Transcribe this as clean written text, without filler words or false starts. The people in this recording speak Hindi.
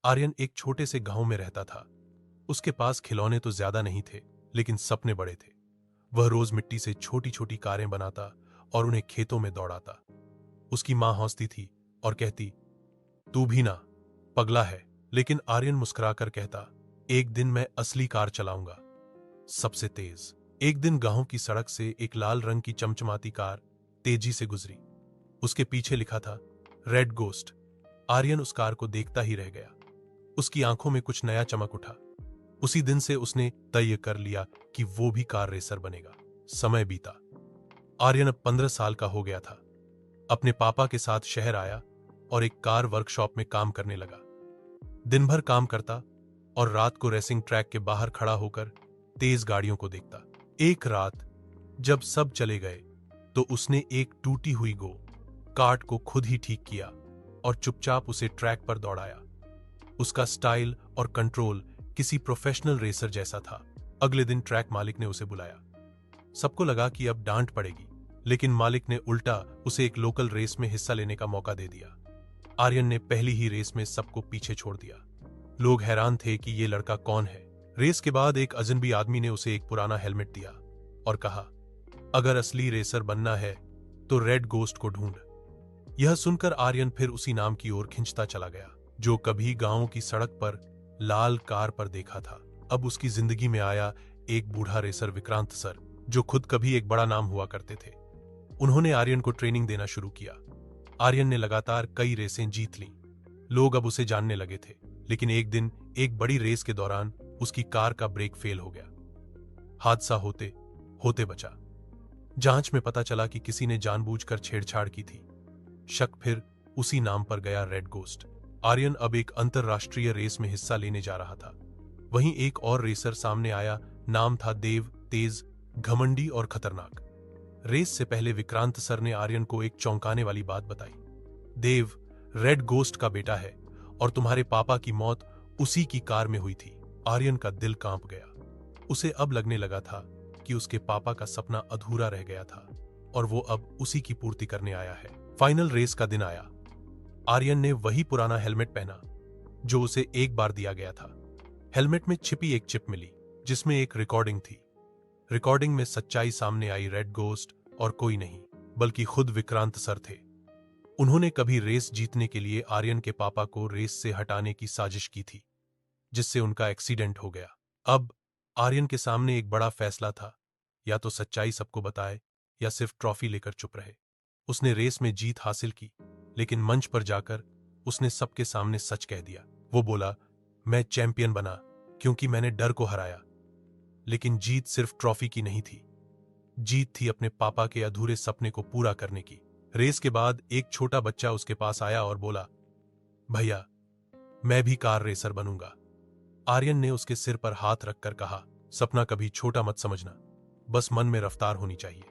आर्यन एक छोटे से गांव में रहता था। उसके पास खिलौने तो ज्यादा नहीं थे, लेकिन सपने बड़े थे। वह रोज मिट्टी से छोटी छोटी कारें बनाता और उन्हें खेतों में दौड़ाता। उसकी मां हंसती थी और कहती, तू भी ना, पगला है। लेकिन आर्यन मुस्कुराकर कहता, एक दिन मैं असली कार चलाऊंगा, सबसे तेज। एक दिन गांव की सड़क से एक लाल रंग की चमचमाती कार तेजी से गुजरी। उसके पीछे लिखा था, रेड गोस्ट। आर्यन उस कार को देखता ही रह गया। उसकी आंखों में कुछ नया चमक उठा। उसी दिन से उसने तय कर लिया कि वो भी कार रेसर बनेगा। समय बीता। आर्यन अब 15 साल का हो गया था। अपने पापा के साथ शहर आया और एक कार वर्कशॉप में काम करने लगा। दिन भर काम करता और रात को रेसिंग ट्रैक के बाहर खड़ा होकर तेज गाड़ियों को देखता। एक रात जब सब चले गए तो उसने एक टूटी हुई गो कार्ट को खुद ही ठीक किया और चुपचाप उसे ट्रैक पर दौड़ाया। उसका स्टाइल और कंट्रोल किसी प्रोफेशनल रेसर जैसा था। अगले दिन ट्रैक मालिक ने उसे बुलाया। सबको लगा कि अब डांट पड़ेगी, लेकिन मालिक ने उल्टा उसे एक लोकल रेस में हिस्सा लेने का मौका दे दिया। आर्यन ने पहली ही रेस में सबको पीछे छोड़ दिया। लोग हैरान थे कि ये लड़का कौन है। रेस के बाद एक अजनबी आदमी ने उसे एक पुराना हेलमेट दिया और कहा, अगर असली रेसर बनना है तो रेड गोस्ट को ढूंढ। यह सुनकर आर्यन फिर उसी नाम की ओर खिंचता चला गया जो कभी गांव की सड़क पर लाल कार पर देखा था। अब उसकी जिंदगी में आया एक बूढ़ा रेसर, विक्रांत सर, जो खुद कभी एक बड़ा नाम हुआ करते थे। उन्होंने आर्यन को ट्रेनिंग देना शुरू किया। आर्यन ने लगातार कई रेसें जीत लीं। लोग अब उसे जानने लगे थे। लेकिन एक दिन एक बड़ी रेस के दौरान उसकी कार का ब्रेक फेल हो गया। हादसा होते होते बचा। जांच में पता चला कि किसी ने जानबूझकर छेड़छाड़ की थी। शक फिर उसी नाम पर गया, रेड गोस्ट। आर्यन अब एक अंतरराष्ट्रीय रेस में हिस्सा लेने जा रहा था। वहीं एक और रेसर सामने आया। नाम था देव, तेज, घमंडी और खतरनाक। रेस से पहले विक्रांत सर ने आर्यन को एक चौंकाने वाली बात बताई। देव रेड गोस्ट का बेटा है और तुम्हारे पापा की मौत उसी की कार में हुई थी। आर्यन का दिल कांप गया। उसे अब लगने लगा था कि उसके पापा का सपना अधूरा रह गया था और वो अब उसी की पूर्ति करने आया है। फाइनल रेस का दिन आया। आर्यन ने वही पुराना हेलमेट पहना जो उसे एक बार दिया गया था। हेलमेट में छिपी एक चिप मिली जिसमें एक रिकॉर्डिंग थी। रिकॉर्डिंग में सच्चाई सामने आई। रेड गोस्ट और कोई नहीं बल्कि खुद विक्रांत सर थे। उन्होंने कभी रेस जीतने के लिए आर्यन के पापा को रेस से हटाने की साजिश की थी, जिससे उनका एक्सीडेंट हो गया। अब आर्यन के सामने एक बड़ा फैसला था, या तो सच्चाई सबको बताए या सिर्फ ट्रॉफी लेकर चुप रहे। उसने रेस में जीत हासिल की, लेकिन मंच पर जाकर उसने सबके सामने सच कह दिया। वो बोला, मैं चैंपियन बना क्योंकि मैंने डर को हराया। लेकिन जीत सिर्फ ट्रॉफी की नहीं थी, जीत थी अपने पापा के अधूरे सपने को पूरा करने की। रेस के बाद एक छोटा बच्चा उसके पास आया और बोला, भैया मैं भी कार रेसर बनूंगा। आर्यन ने उसके सिर पर हाथ रखकर कहा, सपना कभी छोटा मत समझना, बस मन में रफ्तार होनी चाहिए।